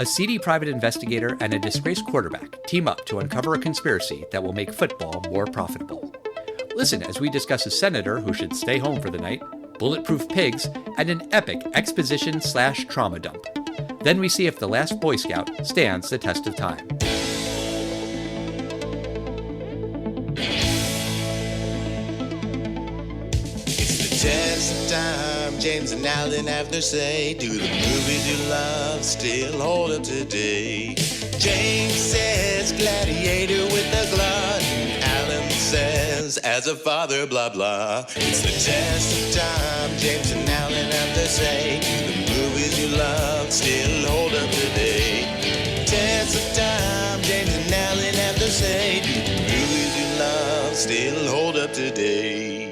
A seedy private investigator and a disgraced quarterback team up to uncover a conspiracy that will make football more profitable. Listen as we discuss a senator who should stay home for the night, bulletproof pigs, and an epic exposition/trauma dump. Then we see if The Last Boy Scout stands the test of time. Test of time, James and Alan have their say. Do the movies you love still hold up today? James says gladiator with a glut. Alan says as a father, blah blah. It's the test of time, James and Alan have their say. Do the movies you love still hold up today? Test of time, James and Alan have their say. Do the movies you love still hold up today?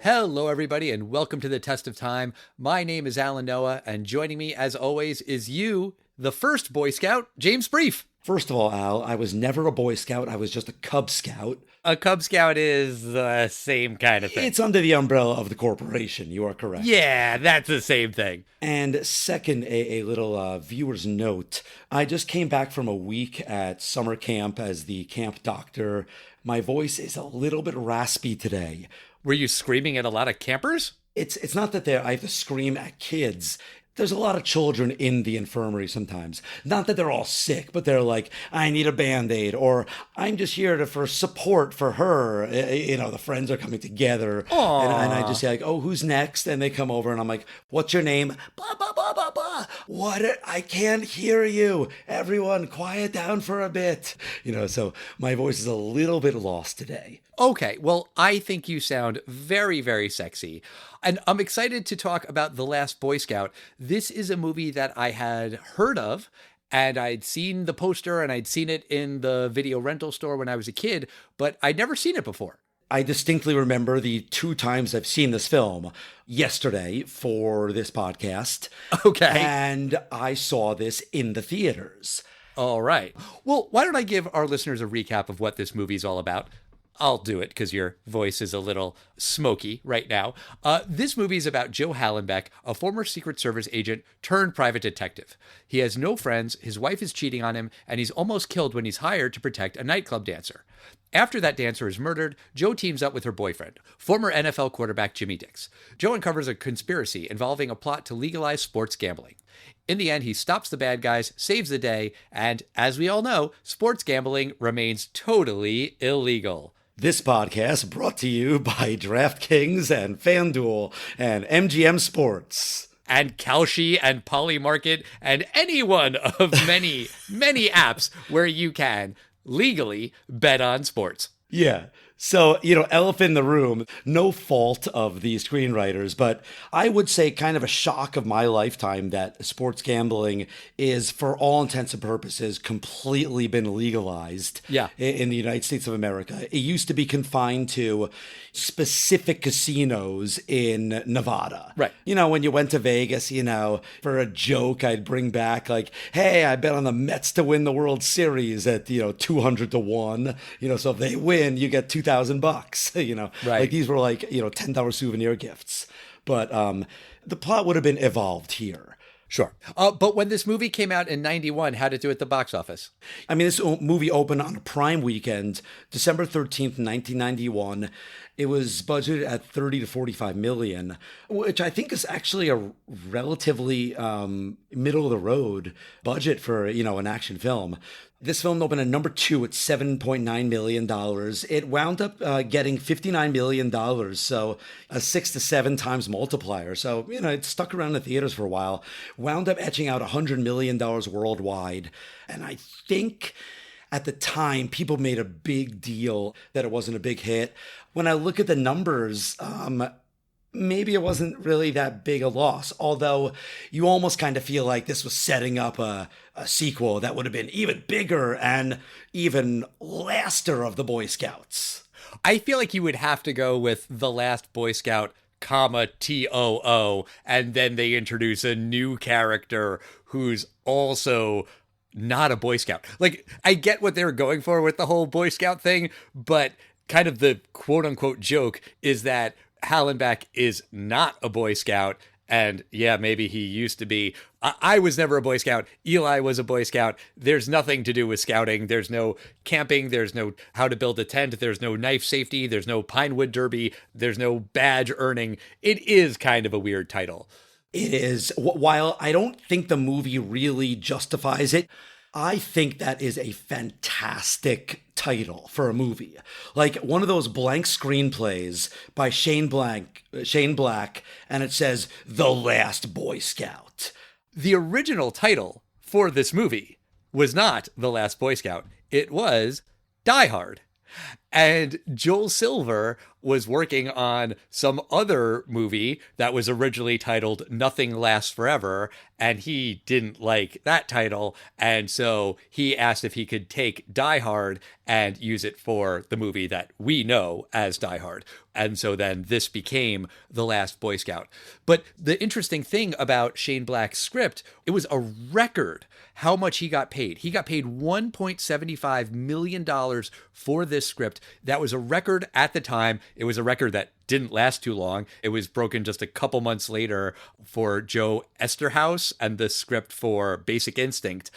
Hello, everybody, and welcome to the Test of Time. My name is Alan Noah, and joining me, as always, is you, the first Boy Scout, James Brief. First of all, Al, I was never a Boy Scout. I was just a Cub Scout. A Cub Scout is the same kind of thing. It's under the umbrella of the corporation. You are correct. Yeah, that's the same thing. And second, a little viewer's note. I just came back from a week at summer camp as the camp doctor. My voice is a little bit raspy today. Were you screaming at a lot of campers? It's not that I have to scream at kids. There's a lot of children in the infirmary sometimes. Not that they're all sick, but they're like, I need a Band-Aid, or I'm just here for support for her. You know, the friends are coming together. And I just say, like, oh, who's next? And they come over, and I'm like, what's your name? Blah, blah, blah, blah, blah. What? I can't hear you. Everyone, quiet down for a bit. You know, so my voice is a little bit lost today. Okay, well, I think you sound very, very sexy. And I'm excited to talk about The Last Boy Scout. This is a movie that I had heard of, and I'd seen the poster, and I'd seen it in the video rental store when I was a kid, but I'd never seen it before. I distinctly remember the 2 times I've seen this film. Yesterday for this podcast. Okay. And I saw this in the theaters. All right. Well, why don't I give our listeners a recap of what this movie's all about? I'll do it because your voice is a little smoky right now. This movie is about Joe Hallenbeck, a former Secret Service agent turned private detective. He has no friends, his wife is cheating on him, and he's almost killed when he's hired to protect a nightclub dancer. After that dancer is murdered, Joe teams up with her boyfriend, former NFL quarterback Jimmy Dix. Joe uncovers a conspiracy involving a plot to legalize sports gambling. In the end, he stops the bad guys, saves the day, and as we all know, sports gambling remains totally illegal. This podcast brought to you by DraftKings and FanDuel and MGM Sports. And Kalshi and Polymarket and any one of many, many apps where you can legally bet on sports. Yeah. So, you know, elephant in the room, no fault of the screenwriters, but I would say kind of a shock of my lifetime that sports gambling is, for all intents and purposes, completely been legalized in the United States of America. It used to be confined to specific casinos in Nevada. Right. You know, when you went to Vegas, you know, for a joke, I'd bring back like, hey, I bet on the Mets to win the World Series at, 200 to 1. You know, so if they win, you get $2,000, you know, right. Like these were like, $10 souvenir gifts. But the plot would have been evolved here. Sure. But when this movie came out in 91, how did it do at the box office? I mean, this movie opened on a prime weekend, December 13th, 1991. It was budgeted at 30 to 45 million, which I think is actually a relatively middle of the road budget for, an action film. This film opened at number 2 at $7.9 million. It wound up getting $59 million, so a 6 to 7 times multiplier. So, it stuck around the theaters for a while, wound up etching out $100 million worldwide. And I think at the time, people made a big deal that it wasn't a big hit. When I look at the numbers, maybe it wasn't really that big a loss, although you almost kind of feel like this was setting up a sequel that would have been even bigger and even laster of the Boy Scouts. I feel like you would have to go with The Last Boy Scout, TOO, and then they introduce a new character who's also not a Boy Scout. Like, I get what they were going for with the whole Boy Scout thing, but kind of the quote-unquote joke is that Hallenbeck is not a Boy Scout And yeah, maybe he used to be. I was never a Boy Scout. Eli was a Boy Scout. There's nothing to do with scouting. There's no camping. There's no how to build a tent. There's no knife safety. There's no Pinewood Derby. There's no badge earning. It is kind of a weird title. It is. While I don't think the movie really justifies it, I think that is a fantastic title for a movie. Like one of those blank screenplays by Shane Black, and it says, The Last Boy Scout. The original title for this movie was not The Last Boy Scout. It was Die Hard. And Joel Silver was working on some other movie that was originally titled Nothing Lasts Forever, and he didn't like that title, and so he asked if he could take Die Hard and use it for the movie that we know as Die Hard. And so then this became The Last Boy Scout. But the interesting thing about Shane Black's script, it was a record how much he got paid. He got paid $1.75 million for this script. That was a record at the time. It was a record that didn't last too long. It was broken just a couple months later for Joe Esterhaus and the script for Basic Instinct.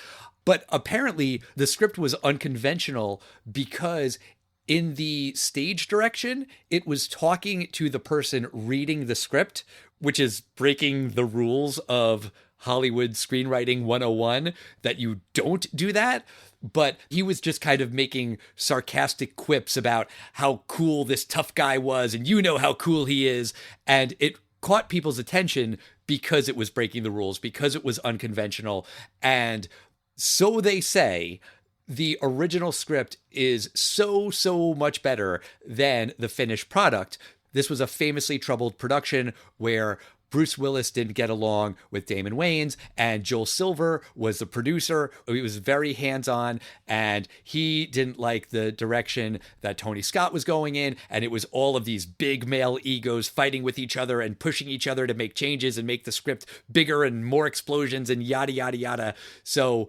But apparently the script was unconventional because in the stage direction, it was talking to the person reading the script, which is breaking the rules of Hollywood Screenwriting 101, that you don't do that. But he was just kind of making sarcastic quips about how cool this tough guy was, and you know how cool he is. And it caught people's attention because it was breaking the rules, because it was unconventional. And so they say, the original script is so much better than the finished product. This was a famously troubled production where Bruce Willis didn't get along with Damon Wayans, and Joel Silver was the producer. He was very hands-on, and he didn't like the direction that Tony Scott was going in, and it was all of these big male egos fighting with each other and pushing each other to make changes and make the script bigger and more explosions and yada, yada, yada. So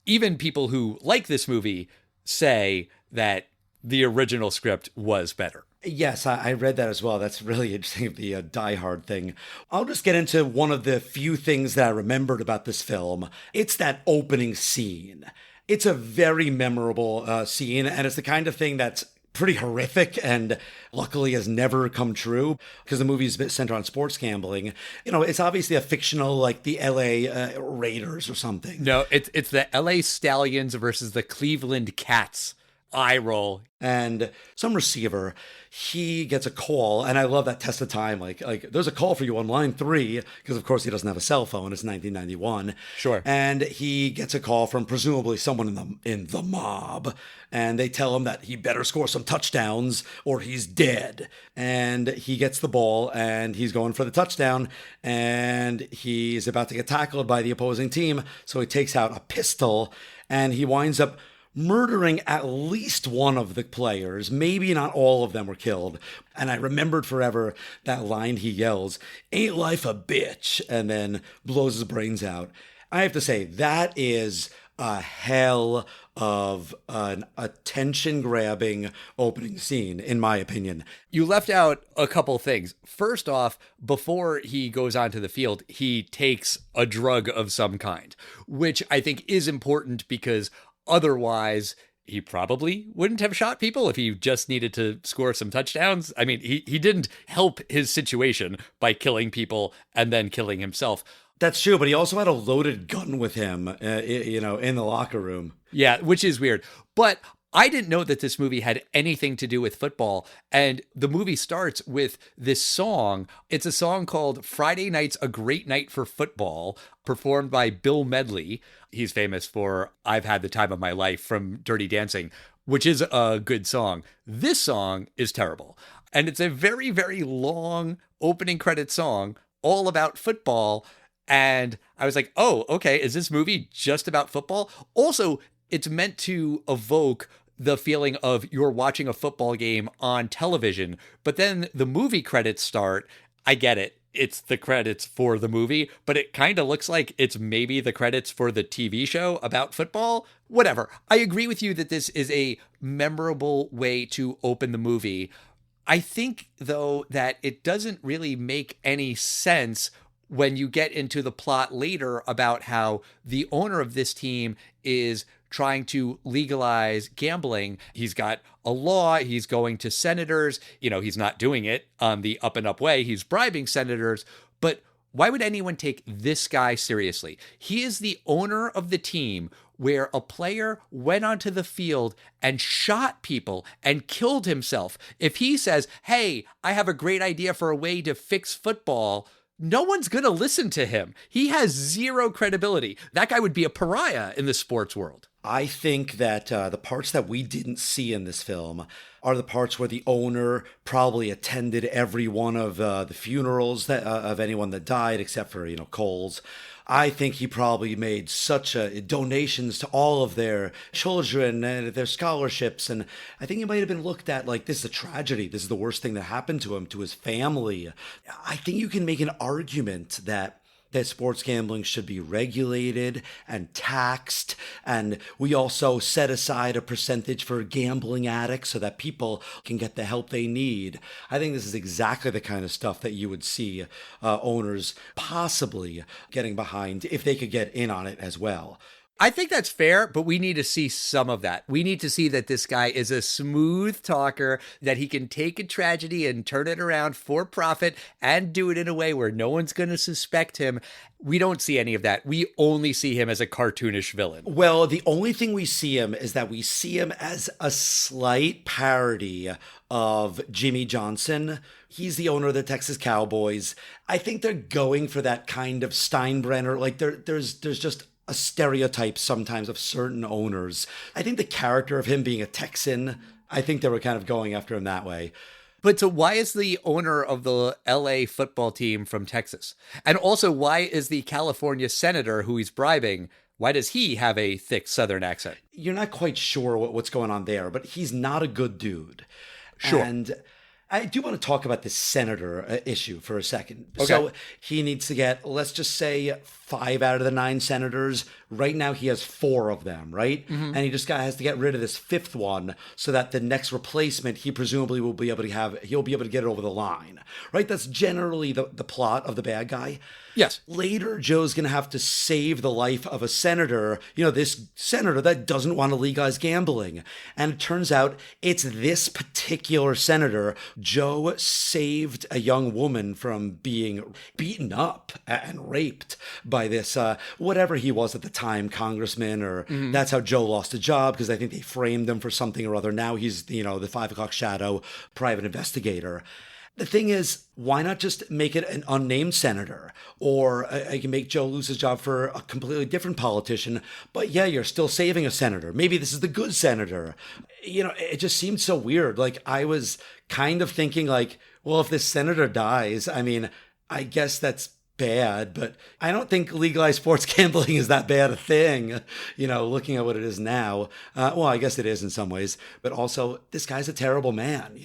even people who like this movie say that the original script was better. Yes, I read that as well. That's really interesting, the Die Hard thing. I'll just get into one of the few things that I remembered about this film. It's that opening scene. It's a very memorable scene, and it's the kind of thing that's pretty horrific and luckily has never come true because the movie is a bit centered on sports gambling. You know, it's obviously a fictional, like the LA Raiders or something. No, it's the LA Stallions versus the Cleveland Cats. Eye roll. And some receiver, he gets a call, and I love that test of time. Like there's a call for you on line 3, because of course he doesn't have a cell phone. It's 1991. Sure. And he gets a call from presumably someone in the mob, and they tell him that he better score some touchdowns or he's dead. And he gets the ball, and he's going for the touchdown, and he's about to get tackled by the opposing team. So he takes out a pistol, and he winds up murdering at least one of the players. Maybe not all of them were killed. And I remembered forever that line he yells, "Ain't life a bitch?" and then blows his brains out. I have to say, that is a hell of an attention-grabbing opening scene, in my opinion. You left out a couple things. First off, before he goes onto the field, he takes a drug of some kind, which I think is important because otherwise, he probably wouldn't have shot people if he just needed to score some touchdowns. I mean, he didn't help his situation by killing people and then killing himself. That's true, but he also had a loaded gun with him, in the locker room. Yeah, which is weird. But I didn't know that this movie had anything to do with football. And the movie starts with this song. It's a song called Friday Night's a Great Night for Football, performed by Bill Medley. He's famous for I've Had the Time of My Life from Dirty Dancing, which is a good song. This song is terrible. And it's a very, very long opening credit song all about football. And I was like, oh, okay, is this movie just about football? Also, it's meant to evoke the feeling of you're watching a football game on television, but then the movie credits start. I get it. It's the credits for the movie, but it kind of looks like it's maybe the credits for the TV show about football. Whatever. I agree with you that this is a memorable way to open the movie. I think, though, that it doesn't really make any sense when you get into the plot later about how the owner of this team is trying to legalize gambling. He's got a law. He's going to senators. He's not doing it on the up and up way. He's bribing senators. But why would anyone take this guy seriously? He is the owner of the team where a player went onto the field and shot people and killed himself. If he says, hey, I have a great idea for a way to fix football, no one's going to listen to him. He has zero credibility. That guy would be a pariah in the sports world. I think that the parts that we didn't see in this film are the parts where the owner probably attended every one of the funerals of anyone that died, except for, Cole's. I think he probably made such donations to all of their children and their scholarships. And I think he might have been looked at like, this is a tragedy. This is the worst thing that happened to him, to his family. I think you can make an argument that sports gambling should be regulated and taxed. And we also set aside a percentage for gambling addicts so that people can get the help they need. I think this is exactly the kind of stuff that you would see owners possibly getting behind if they could get in on it as well. I think that's fair, but we need to see some of that. We need to see that this guy is a smooth talker, that he can take a tragedy and turn it around for profit and do it in a way where no one's going to suspect him. We don't see any of that. We only see him as a cartoonish villain. Well, the only thing we see him is that we see him as a slight parody of Jimmy Johnson. He's the owner of the Texas Cowboys. I think they're going for that kind of Steinbrenner. Like there's just a stereotype sometimes of certain owners. I think the character of him being a Texan, I think they were kind of going after him that way. But so why is the owner of the LA football team from Texas? And also, why is the California senator who he's bribing, why does he have a thick Southern accent? You're not quite sure what's going on there, but he's not a good dude. Sure. And I do want to talk about this senator issue for a second. Okay. So he needs to get, let's just say, 5 out of the 9 senators. Right now he has 4 of them, right? Mm-hmm. And he just has to get rid of this 5th one so that the next replacement he presumably will be able to have, he'll be able to get it over the line, right? That's generally the plot of the bad guy. Yes. Later, Joe's going to have to save the life of a senator, this senator that doesn't want to legalize gambling. And it turns out it's this particular senator. Joe saved a young woman from being beaten up and raped by this, whatever he was at the time, congressman, or that's how Joe lost a job, because I think they framed him for something or other. Now he's, the 5 o'clock shadow private investigator. The thing is, why not just make it an unnamed senator? Or I can make Joe lose his job for a completely different politician. But yeah, you're still saving a senator. Maybe this is the good senator. It just seemed so weird. Like, I was kind of thinking like, well, if this senator dies, I mean, I guess that's bad, but I don't think legalized sports gambling is that bad a thing, looking at what it is now. Well, I guess it is in some ways, but also this guy's a terrible man,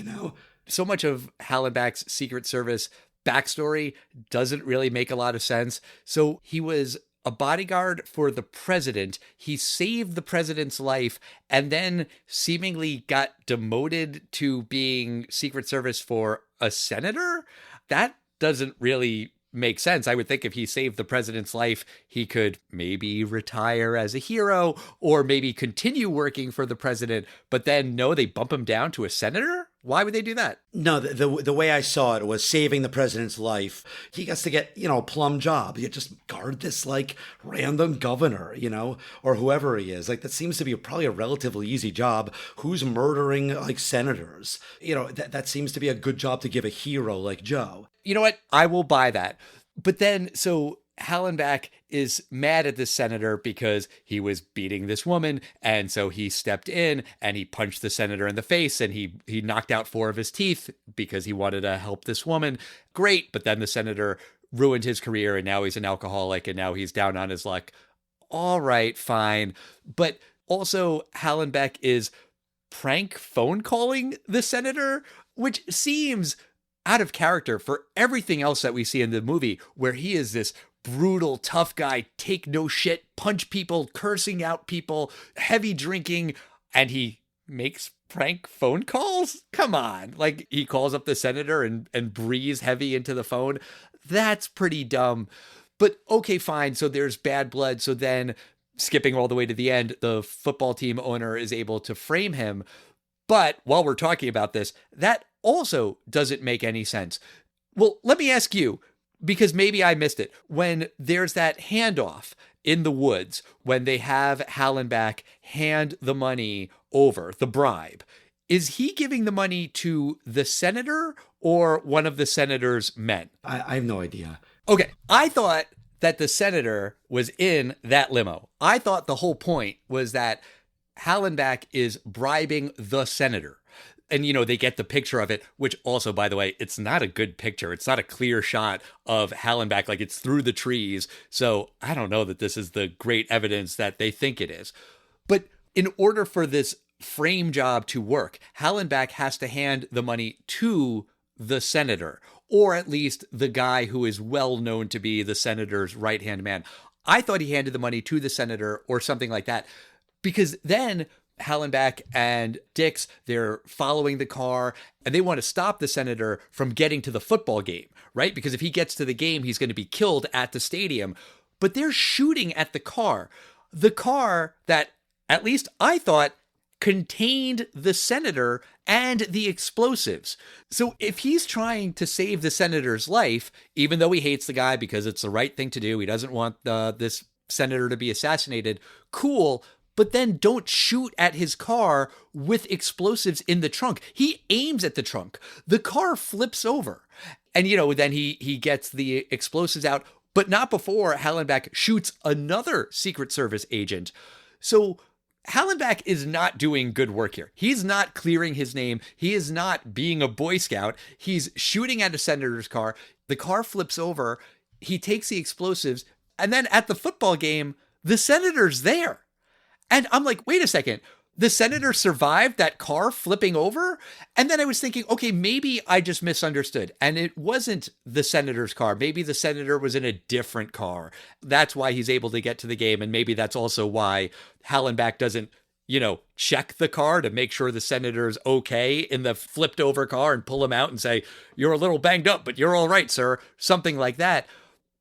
So much of Hallenbach's Secret Service backstory doesn't really make a lot of sense. So he was a bodyguard for the president. He saved the president's life and then seemingly got demoted to being Secret Service for a senator. That doesn't really make sense. I would think if he saved the president's life, he could maybe retire as a hero or maybe continue working for the president. But then, no, they bump him down to a senator? Why would they do that? No, the way I saw it was saving the president's life. He gets to get, a plum job. You just guard this random governor, or whoever he is. That seems to be probably a relatively easy job. Who's murdering senators? That seems to be a good job to give a hero like Joe. You know what? I will buy that. But then, so Hallenbach is mad at this senator because he was beating this woman. And so he stepped in and he punched the senator in the face and he knocked out 4 of his teeth because he wanted to help this woman. Great. But then the senator ruined his career and now he's an alcoholic and now he's down on his luck. All right, fine. But also Hallenbach is prank phone calling the senator, which seems out of character for everything else that we see in the movie, where he is this brutal, tough guy, take no shit, punch people, cursing out people, heavy drinking, and he makes prank phone calls? Come on. Like, he calls up the senator and breathes heavy into the phone. That's pretty dumb. But okay, fine. So there's bad blood. So then, skipping all the way to the end, the football team owner is able to frame him. But while we're talking about this, that also doesn't make any sense. Well, let me ask you, because maybe I missed it. When there's that handoff in the woods, when they have Hallenbeck hand the money over, the bribe, is he giving the money to the senator or one of the senator's men? I have no idea. Okay, I thought that the senator was in that limo. I thought the whole point was that Hallenbeck is bribing the senator. And, they get the picture of it, which also, by the way, it's not a good picture. It's not a clear shot of Hallenbeck, like it's through the trees. So I don't know that this is the great evidence that they think it is. But in order for this frame job to work, Hallenbeck has to hand the money to the senator, or at least the guy who is well known to be the senator's right-hand man. I thought he handed the money to the senator or something like that, because then Hallenbeck and Dix, they're following the car and they want to stop the senator from getting to the football game, right? Because if he gets to the game, he's going to be killed at the stadium. But they're shooting at the car that, at least I thought, contained the senator and the explosives. So if he's trying to save the senator's life, even though he hates the guy because it's the right thing to do, he doesn't want this senator to be assassinated, cool. But then don't shoot at his car with explosives in the trunk. He aims at the trunk. The car flips over. And, then he gets the explosives out, but not before Hallenbeck shoots another Secret Service agent. So Hallenbeck is not doing good work here. He's not clearing his name. He is not being a Boy Scout. He's shooting at a senator's car. The car flips over. He takes the explosives. And then at the football game, the senator's there. And I'm like, wait a second, the senator survived that car flipping over? And then I was thinking, okay, maybe I just misunderstood. And it wasn't the senator's car. Maybe the senator was in a different car. That's why he's able to get to the game. And maybe that's also why Hallenbeck doesn't, check the car to make sure the senator's okay in the flipped over car and pull him out and say, you're a little banged up, but you're all right, sir. Something like that.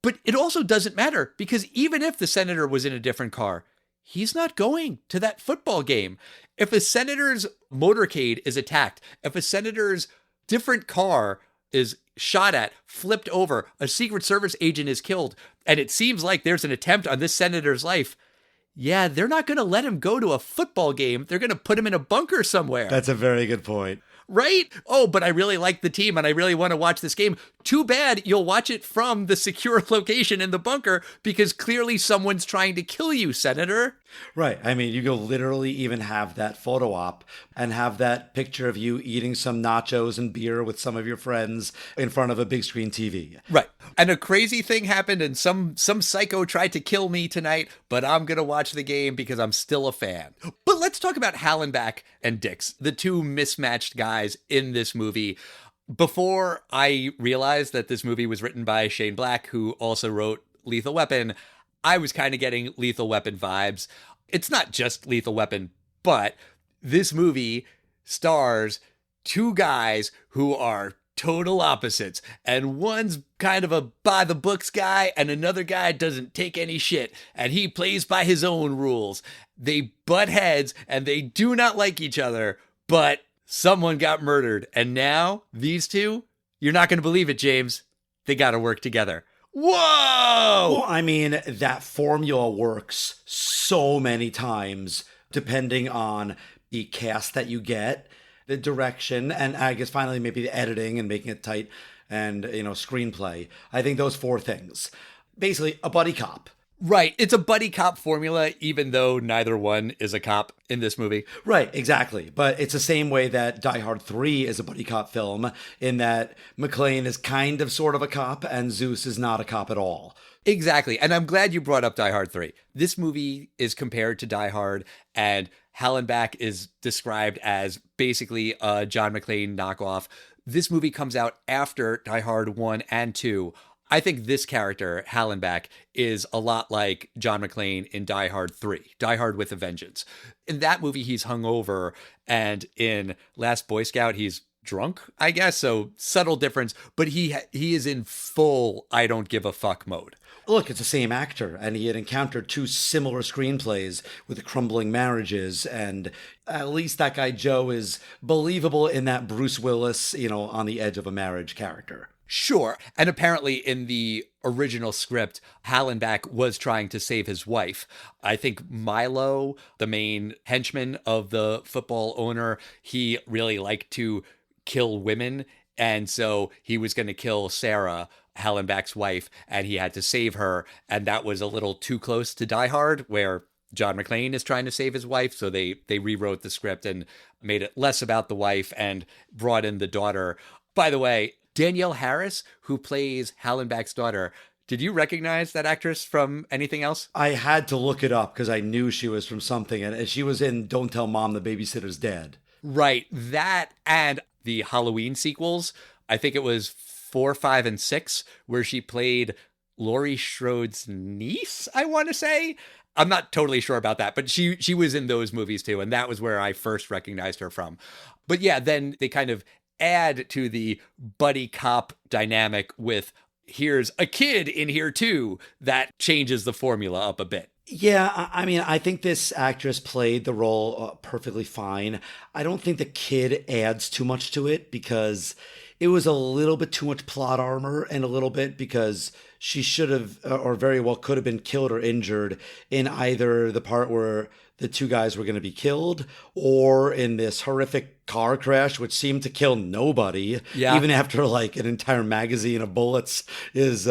But it also doesn't matter, because even if the senator was in a different car, he's not going to that football game. If a senator's motorcade is attacked, if a senator's different car is shot at, flipped over, a Secret Service agent is killed, and it seems like there's an attempt on this senator's life, yeah, they're not going to let him go to a football game. They're going to put him in a bunker somewhere. That's a very good point. Right? Oh, but I really like the team and I really want to watch this game. Too bad you'll watch it from the secure location in the bunker, because clearly someone's trying to kill you, Senator. Right. I mean, you could literally even have that photo op and have that picture of you eating some nachos and beer with some of your friends in front of a big screen TV. Right. And a crazy thing happened and some psycho tried to kill me tonight, but I'm going to watch the game because I'm still a fan. But let's talk about Hallenbeck and Dix, the two mismatched guys in this movie. Before I realized that this movie was written by Shane Black, who also wrote Lethal Weapon, I was kind of getting Lethal Weapon vibes. It's not just Lethal Weapon, but this movie stars two guys who are total opposites. And one's kind of a by-the-books guy, and another guy doesn't take any shit, and he plays by his own rules. They butt heads, and they do not like each other, but someone got murdered. And now, these two, you're not going to believe it, James, they got to work together. Whoa! Well, I mean, that formula works so many times, depending on the cast that you get, the direction, and I guess finally maybe the editing and making it tight, and, screenplay. I think those four things. Basically, a buddy cop. Right. It's a buddy cop formula, even though neither one is a cop in this movie. Right, exactly. But it's the same way that Die Hard 3 is a buddy cop film, in that McClane is kind of sort of a cop and Zeus is not a cop at all. Exactly. And I'm glad you brought up Die Hard 3. This movie is compared to Die Hard, and Hallenbeck is described as basically a John McClane knockoff. This movie comes out after Die Hard 1 and 2. I think this character, Hallenbeck, is a lot like John McClane in Die Hard 3, Die Hard with a Vengeance. In that movie, he's hungover, and in Last Boy Scout, he's drunk, I guess. So subtle difference, but he is in full I don't give a fuck mode. Look, it's the same actor, and he had encountered two similar screenplays with crumbling marriages, and at least that guy Joe is believable in that Bruce Willis, on the edge of a marriage character. Sure. And apparently in the original script, Hallenbeck was trying to save his wife. I think Milo, the main henchman of the football owner, he really liked to kill women. And so he was going to kill Sarah, Hallenbeck's wife, and he had to save her. And that was a little too close to Die Hard, where John McClane is trying to save his wife. So they rewrote the script and made it less about the wife and brought in the daughter. By the way, Danielle Harris, who plays Hallenbeck's daughter, did you recognize that actress from anything else? I had to look it up because I knew she was from something, and she was in Don't Tell Mom the Babysitter's Dead. Right. That and the Halloween sequels. I think it was 4, 5, and 6, where she played Laurie Schrode's niece, I want to say. I'm not totally sure about that, but she was in those movies too, and that was where I first recognized her from. But yeah, then they kind of add to the buddy cop dynamic with here's a kid in here too. That changes the formula up a bit. Yeah, I mean, I think this actress played the role perfectly fine. I don't think the kid adds too much to it because it was a little bit too much plot armor, and a little bit because she should have, or very well could have been killed or injured in either the part where the two guys were going to be killed, or in this horrific car crash, which seemed to kill nobody, even after like an entire magazine of bullets is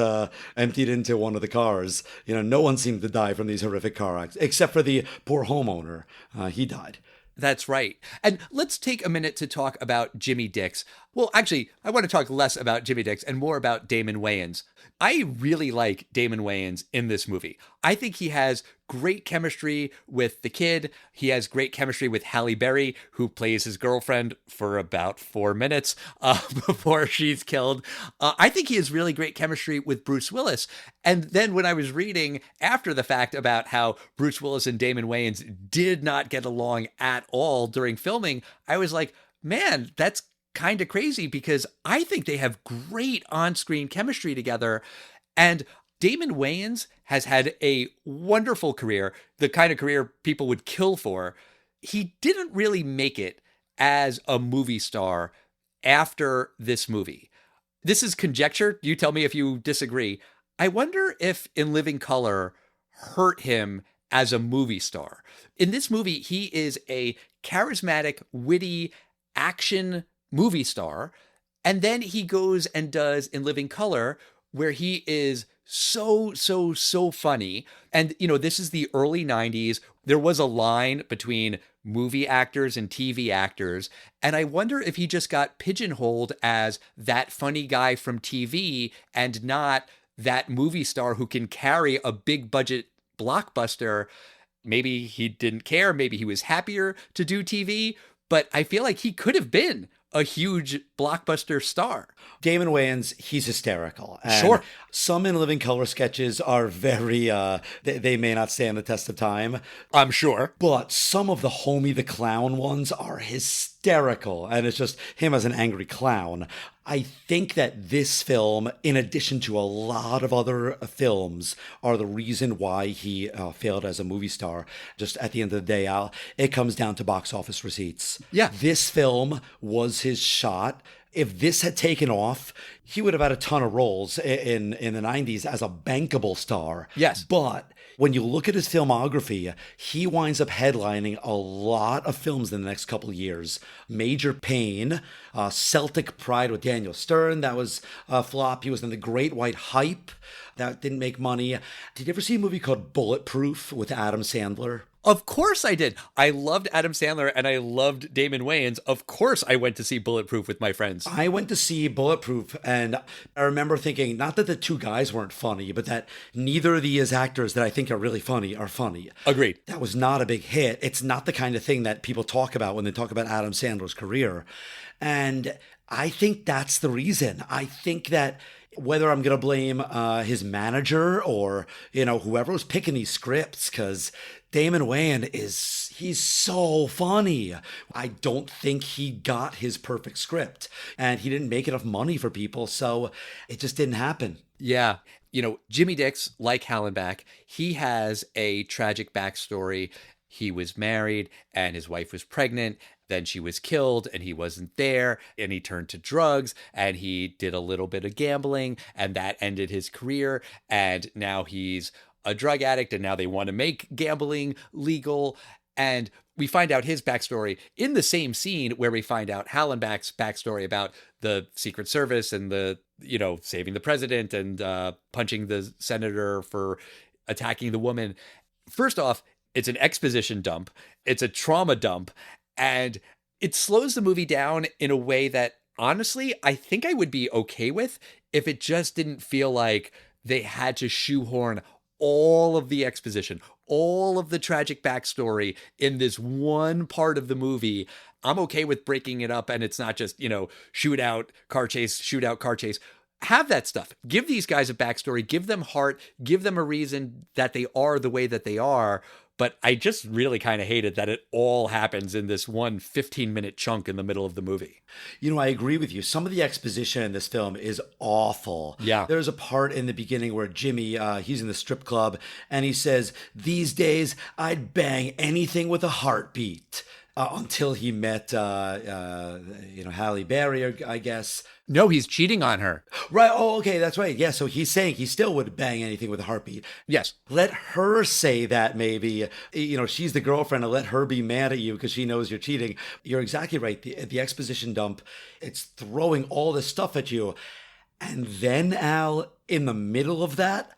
emptied into one of the cars. No one seemed to die from these horrific car accidents, except for the poor homeowner. He died. That's right. And let's take a minute to talk about Jimmy Dix. Well, actually, I want to talk less about Jimmy Dix and more about Damon Wayans. I really like Damon Wayans in this movie. I think he has great chemistry with the kid. He has great chemistry with Halle Berry, who plays his girlfriend for about 4 minutes before she's killed. I think he has really great chemistry with Bruce Willis. And then when I was reading after the fact about how Bruce Willis and Damon Wayans did not get along at all during filming, I was like, man, that's kind of crazy, because I think they have great on-screen chemistry together. And Damon Wayans has had a wonderful career, the kind of career people would kill for. He didn't really make it as a movie star after this movie. This is conjecture. You tell me if you disagree. I wonder if In Living Color hurt him as a movie star. In this movie, he is a charismatic, witty action movie star. And then he goes and does In Living Color, where he is so funny. And, this is the early 90s. There was a line between movie actors and TV actors. And I wonder if he just got pigeonholed as that funny guy from TV and not that movie star who can carry a big budget blockbuster. Maybe he didn't care. Maybe he was happier to do TV. But I feel like he could have been a huge blockbuster star. Damon Wayans, he's hysterical. And sure. Some In Living Color sketches are very, they may not stand the test of time. I'm sure. But some of the Homie the Clown ones are hysterical. And it's just him as an angry clown. I think that this film, in addition to a lot of other films, are the reason why he failed as a movie star. Just at the end of the day, it comes down to box office receipts. Yeah. This film was his shot. If this had taken off, he would have had a ton of roles in the 90s as a bankable star. Yes. But when you look at his filmography, he winds up headlining a lot of films in the next couple of years. Major Pain, Celtic Pride with Daniel Stern, that was a flop. He was in The Great White Hype, that didn't make money. Did you ever see a movie called Bulletproof with Adam Sandler? Of course I did. I loved Adam Sandler and I loved Damon Wayans. Of course I went to see Bulletproof with my friends. I went to see Bulletproof, and I remember thinking, not that the two guys weren't funny, but that neither of these actors that I think are really funny are funny. Agreed. That was not a big hit. It's not the kind of thing that people talk about when they talk about Adam Sandler's career. And I think that's the reason. I think that Whether I'm going to blame his manager or, whoever was picking these scripts, because Damon Wayans he's so funny. I don't think he got his perfect script, and he didn't make enough money for people, so it just didn't happen. Yeah. Jimmy Dix, like Hallenbeck, he has a tragic backstory. He was married and his wife was pregnant. Then she was killed and he wasn't there, and he turned to drugs and he did a little bit of gambling, and that ended his career. And now he's a drug addict, and now they want to make gambling legal. And we find out his backstory in the same scene where we find out Hallenbeck's backstory about the Secret Service and saving the president and punching the senator for attacking the woman. First off, it's an exposition dump. It's a trauma dump. And it slows the movie down in a way that, honestly, I think I would be okay with if it just didn't feel like they had to shoehorn all of the exposition, all of the tragic backstory in this one part of the movie. I'm okay with breaking it up, and it's not just, shootout, car chase. Have that stuff. Give these guys a backstory, give them heart, give them a reason that they are the way that they are. But I just really kind of hated that it all happens in this one 15-minute chunk in the middle of the movie. I agree with you. Some of the exposition in this film is awful. Yeah. There's a part in the beginning where Jimmy, he's in the strip club, and he says, "These days, I'd bang anything with a heartbeat." Until he met, Halle Berry, I guess. No, he's cheating on her. Right. Oh, okay. That's right. Yeah. So he's saying he still would bang anything with a heartbeat. Yes. Let her say that, maybe. She's the girlfriend, and let her be mad at you because she knows you're cheating. You're exactly right. The exposition dump, it's throwing all this stuff at you. And then, Al, in the middle of that,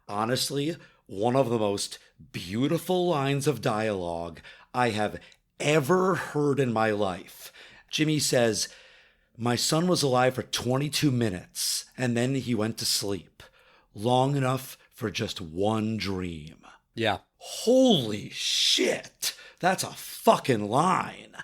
honestly, one of the most beautiful lines of dialogue I have ever heard in my life. Jimmy says, "My son was alive for 22 minutes, and then he went to sleep. Long enough for just one dream." Yeah. Holy shit. That's a fucking line.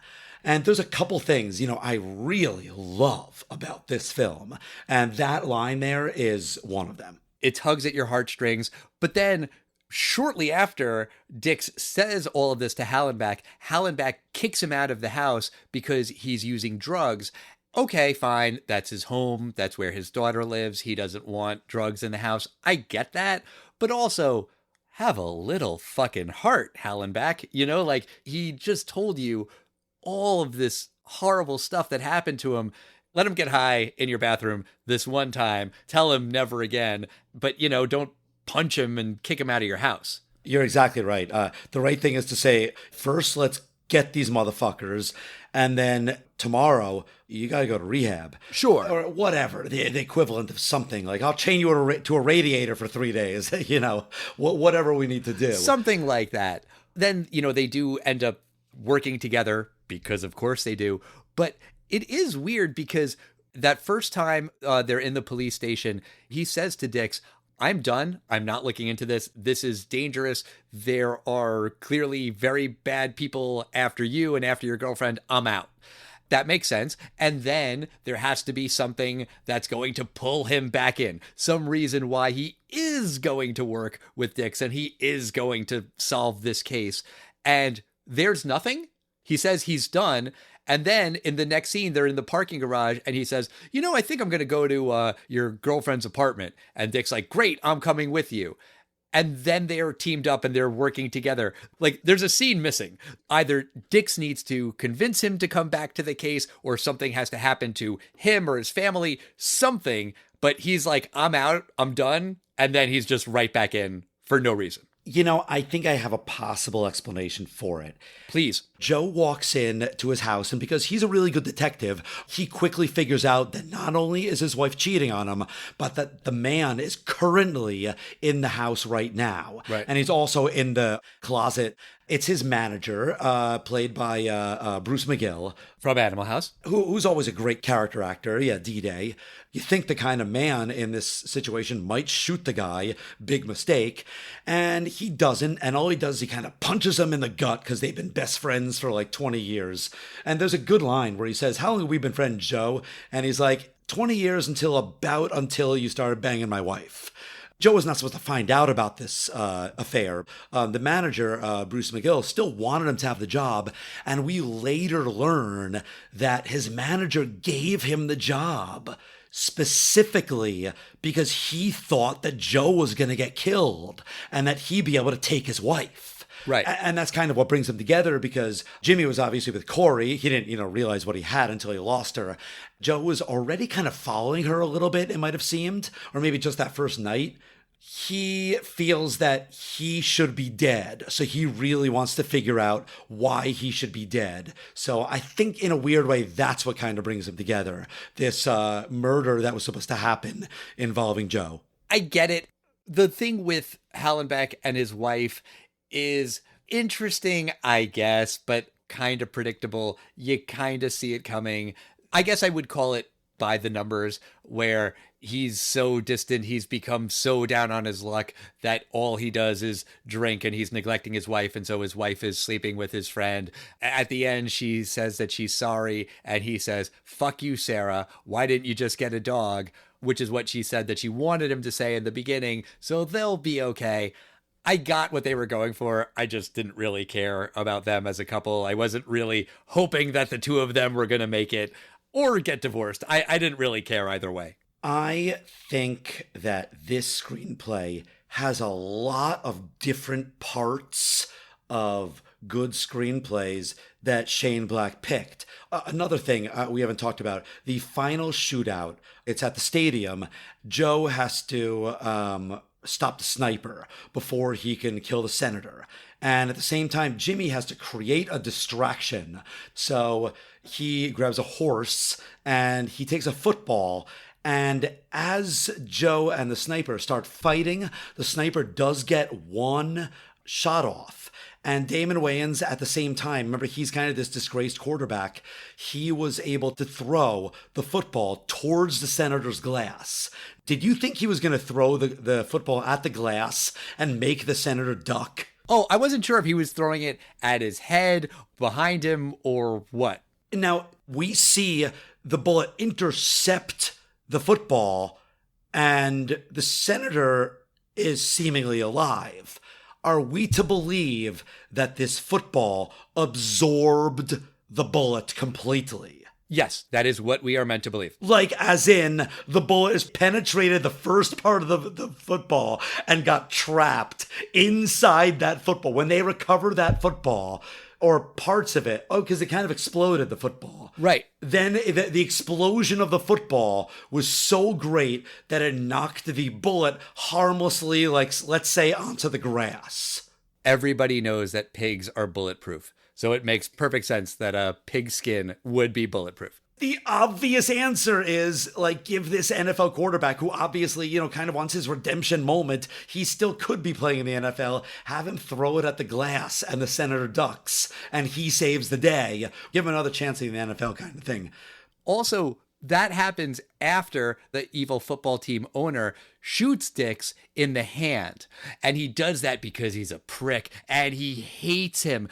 And there's a couple things, I really love about this film. And that line there is one of them. It tugs at your heartstrings, but then shortly after Dix says all of this to Hallenbeck, Hallenbeck kicks him out of the house because he's using drugs. Okay, fine. That's his home. That's where his daughter lives. He doesn't want drugs in the house. I get that. But also, have a little fucking heart, Hallenbeck. He just told you all of this horrible stuff that happened to him. Let him get high in your bathroom this one time. Tell him never again. But, don't punch him and kick him out of your house. You're exactly right. The right thing is to say, first, let's get these motherfuckers, and then tomorrow, you got to go to rehab. Sure. Or whatever, the equivalent of something. Like, I'll chain you to a radiator for 3 days, whatever we need to do. Something like that. Then, they do end up working together, because of course they do. But it is weird because that first time they're in the police station, he says to Dix, "I'm done. I'm not looking into this. This is dangerous. There are clearly very bad people after you and after your girlfriend. I'm out." That makes sense. And then there has to be something that's going to pull him back in. Some reason why he is going to work with Dix and he is going to solve this case. And there's nothing. He says he's done. And then in the next scene, they're in the parking garage and he says, "I think I'm going to go to your girlfriend's apartment." And Dick's like, "Great, I'm coming with you." And then they're teamed up and they're working together. Like, there's a scene missing. Either Dix needs to convince him to come back to the case, or something has to happen to him or his family, something. But he's like, "I'm out, I'm done." And then he's just right back in for no reason. I think I have a possible explanation for it. Please. Joe walks in to his house, and because he's a really good detective, he quickly figures out that not only is his wife cheating on him, but that the man is currently in the house right now. Right. And he's also in the closet. It's his manager, played by Bruce McGill. From Animal House. Who's always a great character actor. Yeah, D-Day. You think the kind of man in this situation might shoot the guy. Big mistake. And he doesn't. And all he does is he kind of punches him in the gut because they've been best friends for like 20 years. And there's a good line where he says, "How long have we been friends, Joe?" And he's like, 20 years until you started banging my wife. Joe was not supposed to find out about this affair. The manager, Bruce McGill, still wanted him to have the job, and we later learn that his manager gave him the job specifically because he thought that Joe was going to get killed and that he'd be able to take his wife. Right. And that's kind of what brings them together, because Jimmy was obviously with Corey. He didn't, realize what he had until he lost her. Joe was already kind of following her a little bit, it might have seemed, or maybe just that first night. He feels that he should be dead. So he really wants to figure out why he should be dead. So I think in a weird way, that's what kind of brings them together. This murder that was supposed to happen involving Joe. I get it. The thing with Hallenbeck and his wife is interesting, I guess, but kind of predictable. You kind of see it coming. I guess I would call it by the numbers, where he's so distant, he's become so down on his luck that all he does is drink, and he's neglecting his wife, and so his wife is sleeping with his friend. At the end, she says that she's sorry, and he says, "Fuck you, Sarah. Why didn't you just get a dog?" Which is what she said that she wanted him to say in the beginning, so they'll be okay. I got what they were going for. I just didn't really care about them as a couple. I wasn't really hoping that the two of them were going to make it or get divorced. I didn't really care either way. I think that this screenplay has a lot of different parts of good screenplays that Shane Black picked. Another thing we haven't talked about, the final shootout. It's at the stadium. Joe has to stop the sniper before he can kill the senator. And at the same time, Jimmy has to create a distraction. So he grabs a horse and he takes a football. And as Joe and the sniper start fighting, the sniper does get one shot off. And Damon Wayans, at the same time, remember, he's kind of this disgraced quarterback. He was able to throw the football towards the senator's glass. Did you think he was going to throw the football at the glass and make the senator duck? Oh, I wasn't sure if he was throwing it at his head, behind him, or what. Now, we see the bullet intercept the football, and the senator is seemingly alive. Are we to believe that this football absorbed the bullet completely? Yes, that is what we are meant to believe. Like, as in, the bullet has penetrated the first part of the football and got trapped inside that football. When they recover that football, or parts of it, because it kind of exploded, the football. Right. Then the explosion of the football was so great that it knocked the bullet harmlessly, like, let's say, onto the grass. Everybody knows that pigs are bulletproof, so it makes perfect sense that a pig skin would be bulletproof. The obvious answer is, like, give this NFL quarterback, who obviously, kind of wants his redemption moment, he still could be playing in the NFL, have him throw it at the glass and the senator ducks, and he saves the day. Give him another chance in the NFL kind of thing. Also, that happens after the evil football team owner shoots Dix in the hand. And he does that because he's a prick and he hates him.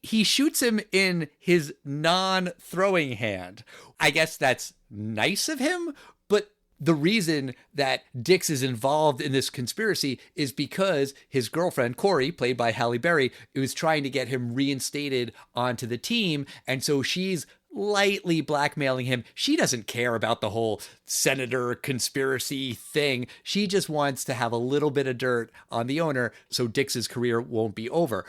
He shoots him in his non-throwing hand. I guess that's nice of him, but the reason that Dix is involved in this conspiracy is because his girlfriend, Corey, played by Halle Berry, was trying to get him reinstated onto the team, and so she's lightly blackmailing him. She doesn't care about the whole senator conspiracy thing. She just wants to have a little bit of dirt on the owner so Dix's career won't be over.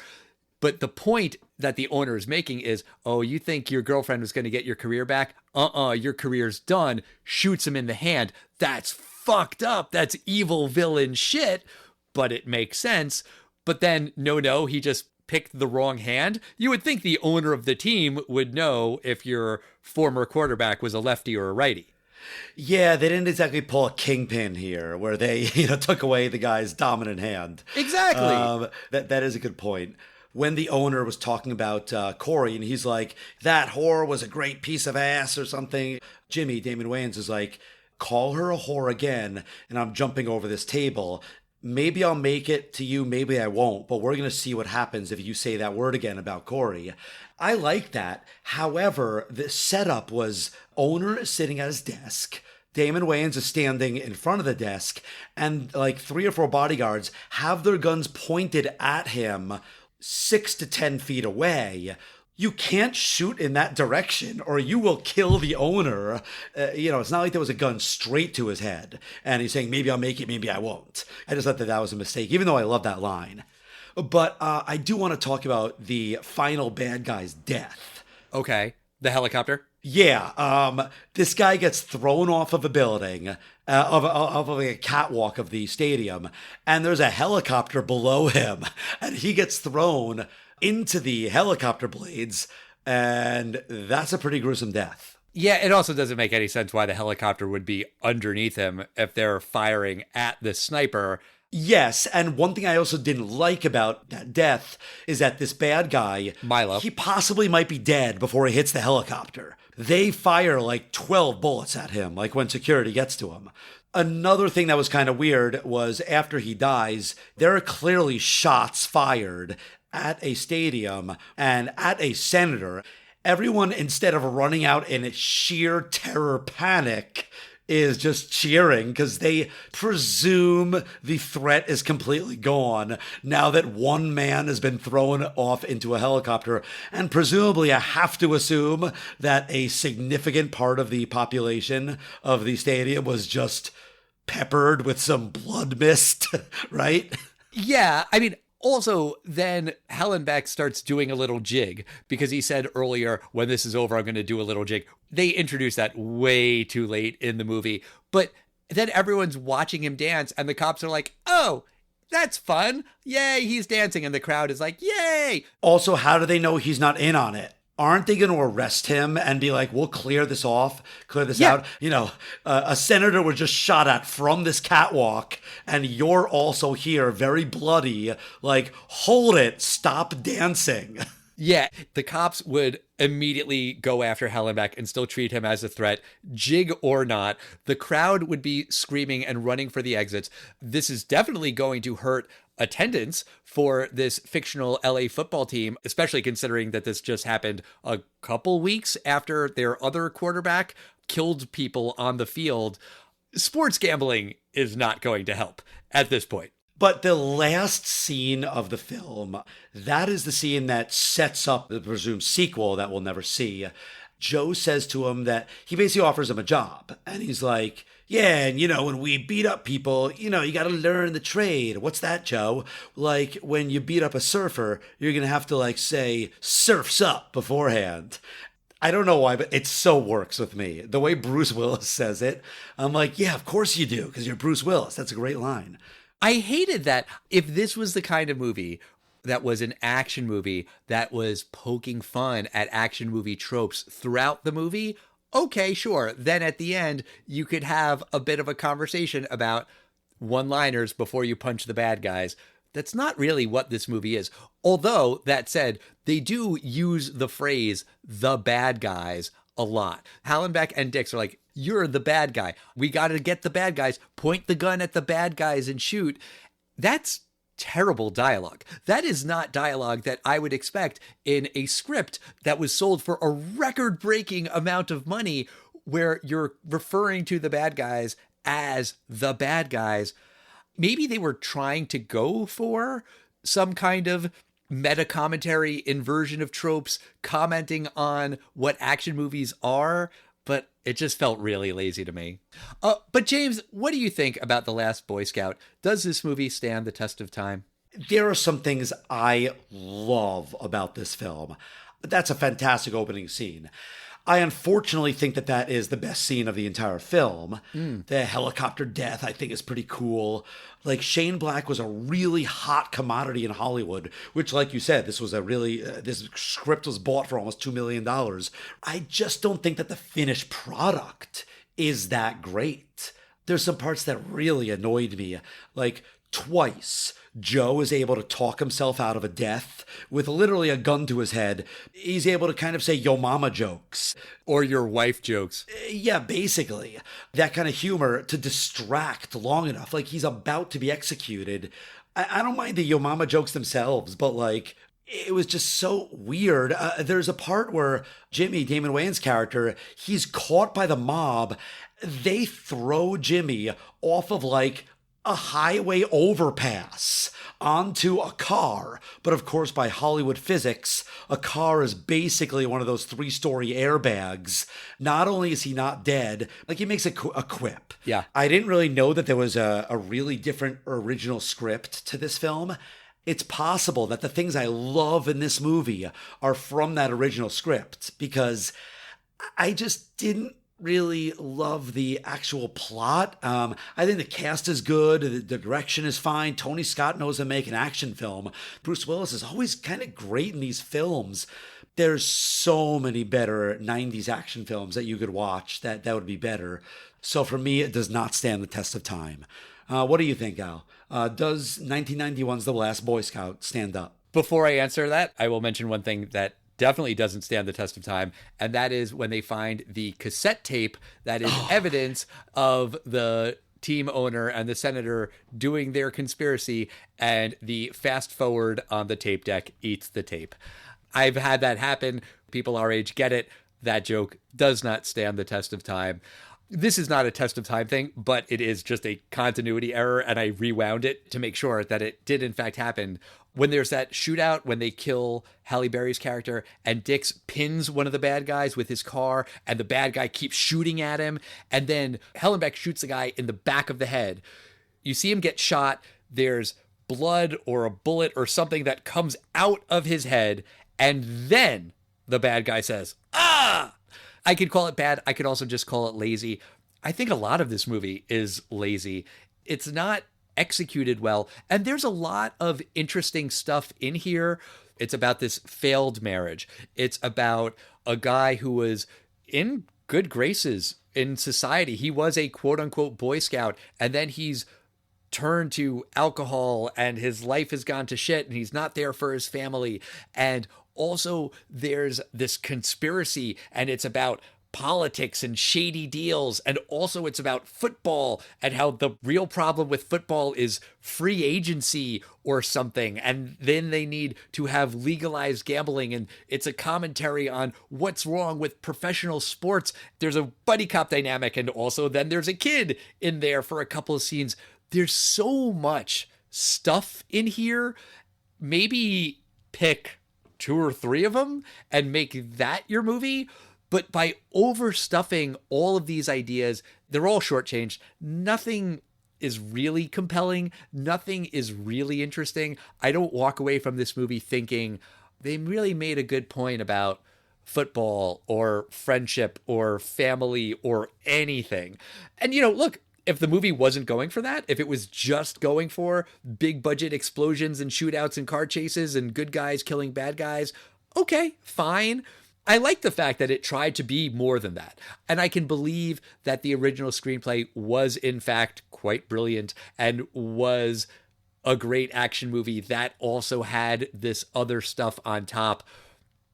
But the point that the owner is making is, oh, you think your girlfriend was going to get your career back? Your career's done. Shoots him in the hand. That's fucked up. That's evil villain shit. But it makes sense. But then, no, he just picked the wrong hand. You would think the owner of the team would know if your former quarterback was a lefty or a righty. Yeah, they didn't exactly pull a kingpin here where they, took away the guy's dominant hand. Exactly. That is a good point. When the owner was talking about Corey, and he's like, that whore was a great piece of ass or something, Jimmy, Damon Wayans, is like, call her a whore again, and I'm jumping over this table. Maybe I'll make it to you, maybe I won't, but we're going to see what happens if you say that word again about Corey. I like that. However, the setup was owner sitting at his desk. Damon Wayans is standing in front of the desk, and like 3 or 4 bodyguards have their guns pointed at him 6 to 10 feet away. You can't shoot in that direction or you will kill the owner. It's not like there was a gun straight to his head and he's saying, maybe I'll make it, maybe I won't. I just thought that was a mistake, even though I love that line. But I do want to talk about the final bad guy's death. Okay. The helicopter? Yeah. This guy gets thrown off of a building, of a catwalk of the stadium, and there's a helicopter below him, and he gets thrown into the helicopter blades, and that's a pretty gruesome death. Yeah, it also doesn't make any sense why the helicopter would be underneath him if they're firing at the sniper. Yes, and one thing I also didn't like about that death is that this bad guy, Milo, he possibly might be dead before he hits the helicopter. They fire like 12 bullets at him, like when security gets to him. Another thing that was kind of weird was after he dies, there are clearly shots fired at a stadium and at a senator. Everyone, instead of running out in sheer terror panic, is just cheering because they presume the threat is completely gone now that one man has been thrown off into a helicopter. And presumably I have to assume that a significant part of the population of the stadium was just peppered with some blood mist, right? Yeah, I mean, also, then Hallenbeck starts doing a little jig because he said earlier, when this is over, I'm going to do a little jig. They introduced that way too late in the movie. But then everyone's watching him dance and the cops are like, oh, that's fun. Yay, he's dancing. And the crowd is like, yay. Also, how do they know he's not in on it? Aren't they going to arrest him and be like, we'll clear this off, clear this out? A senator was just shot at from this catwalk and you're also here, very bloody. Like, hold it, stop dancing. Yeah, the cops would immediately go after Hallenbeck and still treat him as a threat, jig or not. The crowd would be screaming and running for the exits. This is definitely going to hurt attendance for this fictional LA football team, especially considering that this just happened a couple weeks after their other quarterback killed people on the field. Sports gambling is not going to help at this point. But the last scene of the film, that is the scene that sets up the presumed sequel that we'll never see. Joe says to him that he basically offers him a job. And he's like, yeah, and when we beat up people, you got to learn the trade. What's that, Joe? Like when you beat up a surfer, you're going to have to say, surfs up beforehand. I don't know why, but it so works with me. The way Bruce Willis says it, I'm like, yeah, of course you do, because you're Bruce Willis. That's a great line. I hated that. If this was the kind of movie that was an action movie that was poking fun at action movie tropes throughout the movie, okay, sure. Then at the end, you could have a bit of a conversation about one-liners before you punch the bad guys. That's not really what this movie is. Although, that said, they do use the phrase, the bad guys, a lot. Hallenbeck and Dix are like, you're the bad guy. We got to get the bad guys. Point the gun at the bad guys and shoot. That's terrible dialogue. That is not dialogue that I would expect in a script that was sold for a record-breaking amount of money where you're referring to the bad guys as the bad guys. Maybe they were trying to go for some kind of meta commentary inversion of tropes, commenting on what action movies are, but it just felt really lazy to me. But James, what do you think about The Last Boy Scout? Does this movie stand the test of time? There are some things I love about this film. That's a fantastic opening scene. I unfortunately think that is the best scene of the entire film. The helicopter death, I think, is pretty cool. Like, Shane Black was a really hot commodity in Hollywood, which, like you said, this was a really, this script was bought for almost $2 million. I just don't think that the finished product is that great. There's some parts that really annoyed me. Like, twice, Joe is able to talk himself out of a death with literally a gun to his head. He's able to kind of say yo mama jokes. Or your wife jokes. Yeah, basically. That kind of humor to distract long enough. Like, he's about to be executed. I don't mind the yo mama jokes themselves, but it was just so weird. There's a part where Jimmy, Damon Wayans' character, he's caught by the mob. They throw Jimmy off of like a highway overpass onto a car. But of course, by Hollywood physics, a car is basically one of those 3-story airbags. Not only is he not dead, like he makes a quip. Yeah. I didn't really know that there was a really different original script to this film. It's possible that the things I love in this movie are from that original script, because I just didn't really love the actual plot. I think the cast is good. The direction is fine. Tony Scott knows how to make an action film. Bruce Willis is always kind of great in these films. There's so many better 90s action films that you could watch that would be better. So for me, it does not stand the test of time. What do you think, Al? Does 1991's The Last Boy Scout stand up? Before I answer that, I will mention one thing that definitely doesn't stand the test of time, and that is when they find the cassette tape that is evidence of the team owner and the senator doing their conspiracy, and the fast forward on the tape deck eats the tape. I've had that happen. People our age get it. That joke does not stand the test of time. This is not a test of time thing, but it is just a continuity error, and I rewound it to make sure that it did in fact happen. When there's that shootout, when they kill Halle Berry's character, and Dix pins one of the bad guys with his car, and the bad guy keeps shooting at him, and then Hellenbeck shoots the guy in the back of the head. You see him get shot, there's blood or a bullet or something that comes out of his head, and then the bad guy says, "Ah!" I could call it bad. I could also just call it lazy. I think a lot of this movie is lazy. It's not executed well. And there's a lot of interesting stuff in here. It's about this failed marriage. It's about a guy who was in good graces in society. He was a quote unquote Boy Scout, and then he's turned to alcohol and his life has gone to shit and he's not there for his family. And also there's this conspiracy, and it's about politics and shady deals, and also it's about football and how the real problem with football is free agency or something, and then they need to have legalized gambling, and it's a commentary on what's wrong with professional sports. There's a buddy cop dynamic, and also then there's a kid in there for a couple of scenes. There's so much stuff in here. Maybe pick 2 or 3 of them and make that your movie. But by overstuffing all of these ideas, they're all shortchanged. Nothing is really compelling. Nothing is really interesting. I don't walk away from this movie thinking they really made a good point about football or friendship or family or anything. And, look, if the movie wasn't going for that, if it was just going for big budget explosions and shootouts and car chases and good guys killing bad guys, okay, fine. I like the fact that it tried to be more than that. And I can believe that the original screenplay was, in fact, quite brilliant and was a great action movie that also had this other stuff on top.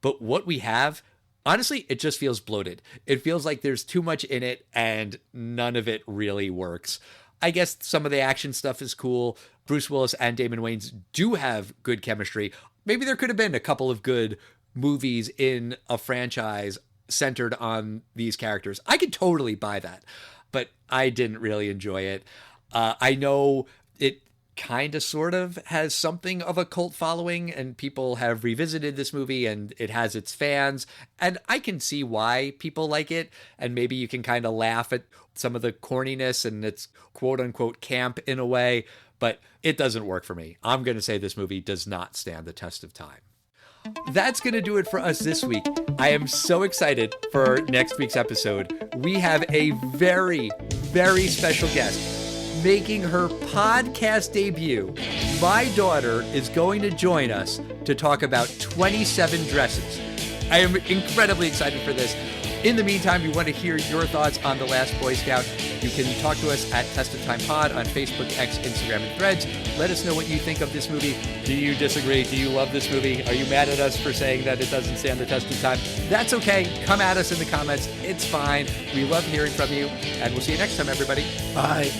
But what we have, honestly, it just feels bloated. It feels like there's too much in it and none of it really works. I guess some of the action stuff is cool. Bruce Willis and Damon Wayans do have good chemistry. Maybe there could have been a couple of good movies in a franchise centered on these characters. I could totally buy that, but I didn't really enjoy it. I know it kind of sort of has something of a cult following, and people have revisited this movie and it has its fans, and I can see why people like it, and maybe you can kind of laugh at some of the corniness and its quote unquote camp in a way, but it doesn't work for me. I'm going to say this movie does not stand the test of time. That's going to do it for us this week. I am so excited for next week's episode. We have a very, very special guest making her podcast debut. My daughter is going to join us to talk about 27 dresses. I am incredibly excited for this. In the meantime, we want to hear your thoughts on The Last Boy Scout. You can talk to us at Test of Time Pod on Facebook, X, Instagram, and Threads. Let us know what you think of this movie. Do you disagree? Do you love this movie? Are you mad at us for saying that it doesn't stand the test of time? That's okay. Come at us in the comments. It's fine. We love hearing from you. And we'll see you next time, everybody. Bye.